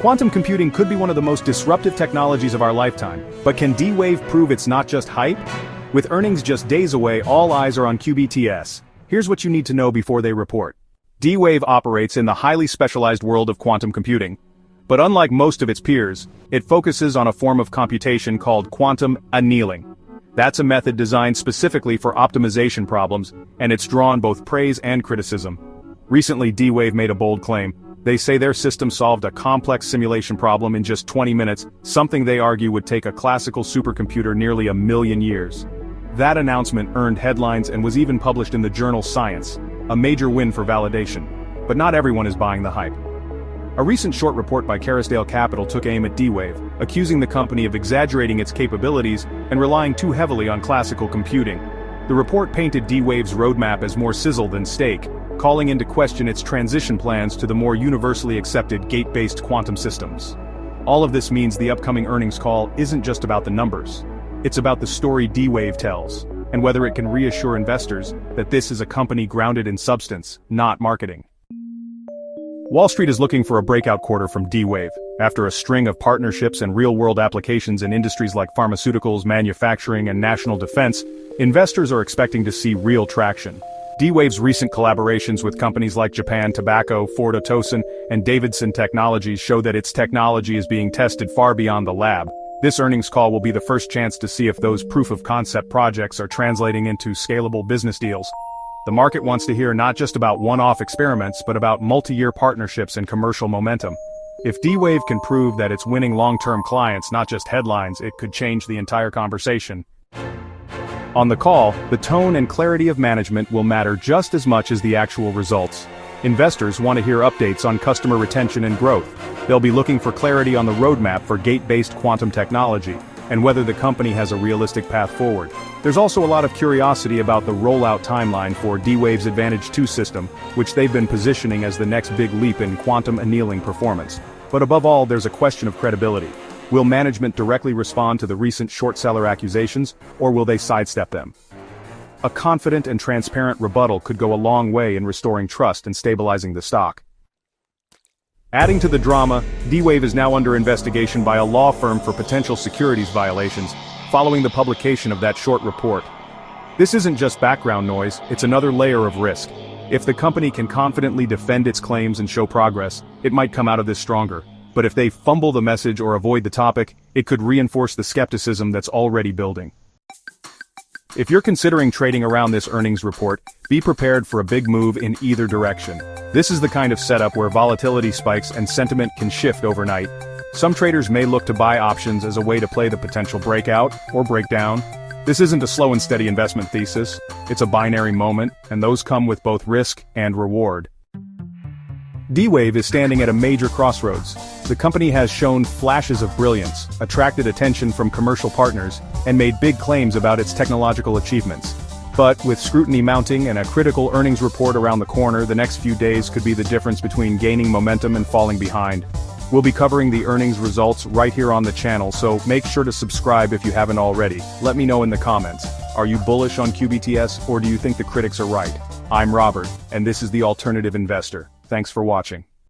Quantum computing could be one of the most disruptive technologies of our lifetime, but can D-Wave prove it's not just hype? With earnings just days away, all eyes are on QBTS. Here's what you need to know before they report. D-Wave operates in the highly specialized world of quantum computing. But unlike most of its peers, it focuses on a form of computation called quantum annealing. That's a method designed specifically for optimization problems, and it's drawn both praise and criticism. Recently, D-Wave made a bold claim. They say their system solved a complex simulation problem in just 20 minutes, something they argue would take a classical supercomputer nearly 1,000,000 years. That announcement earned headlines and was even published in the journal Science, a major win for validation. But not everyone is buying the hype. A recent short report by Carisdale Capital took aim at D-Wave, accusing the company of exaggerating its capabilities and relying too heavily on classical computing. The report painted D-Wave's roadmap as more sizzle than steak, calling into question its transition plans to the more universally accepted gate-based quantum systems. All of this means the upcoming earnings call isn't just about the numbers. It's about the story D-Wave tells, and whether it can reassure investors that this is a company grounded in substance, not marketing. Wall Street is looking for a breakout quarter from D-Wave. After a string of partnerships and real-world applications in industries like pharmaceuticals, manufacturing, and national defense, investors are expecting to see real traction. D-Wave's recent collaborations with companies like Japan Tobacco, Ford Otosan, and Davidson Technologies show that its technology is being tested far beyond the lab. This earnings call will be the first chance to see if those proof-of-concept projects are translating into scalable business deals. The market wants to hear not just about one-off experiments but about multi-year partnerships and commercial momentum. If D-Wave can prove that it's winning long-term clients, not just headlines, it could change the entire conversation. On the call, the tone and clarity of management will matter just as much as the actual results. Investors want to hear updates on customer retention and growth. They'll be looking for clarity on the roadmap for gate-based quantum technology, and whether the company has a realistic path forward. There's also a lot of curiosity about the rollout timeline for D-Wave's Advantage 2 system, which they've been positioning as the next big leap in quantum annealing performance. But above all, there's a question of credibility. Will management directly respond to the recent short seller accusations, or will they sidestep them? A confident and transparent rebuttal could go a long way in restoring trust and stabilizing the stock. Adding to the drama, D-Wave is now under investigation by a law firm for potential securities violations, following the publication of that short report. This isn't just background noise, it's another layer of risk. If the company can confidently defend its claims and show progress, it might come out of this stronger. But if they fumble the message or avoid the topic, it could reinforce the skepticism that's already building. If you're considering trading around this earnings report, be prepared for a big move in either direction. This is the kind of setup where volatility spikes and sentiment can shift overnight. Some traders may look to buy options as a way to play the potential breakout or breakdown. This isn't a slow and steady investment thesis, it's a binary moment, and those come with both risk and reward. D-Wave is standing at a major crossroads. The company has shown flashes of brilliance, attracted attention from commercial partners, and made big claims about its technological achievements. But with scrutiny mounting and a critical earnings report around the corner, the next few days could be the difference between gaining momentum and falling behind. We'll be covering the earnings results right here on the channel, so make sure to subscribe if you haven't already. Let me know in the comments. Are you bullish on QBTS, or do you think the critics are right? I'm Robert, and this is The Alternative Investor. Thanks for watching.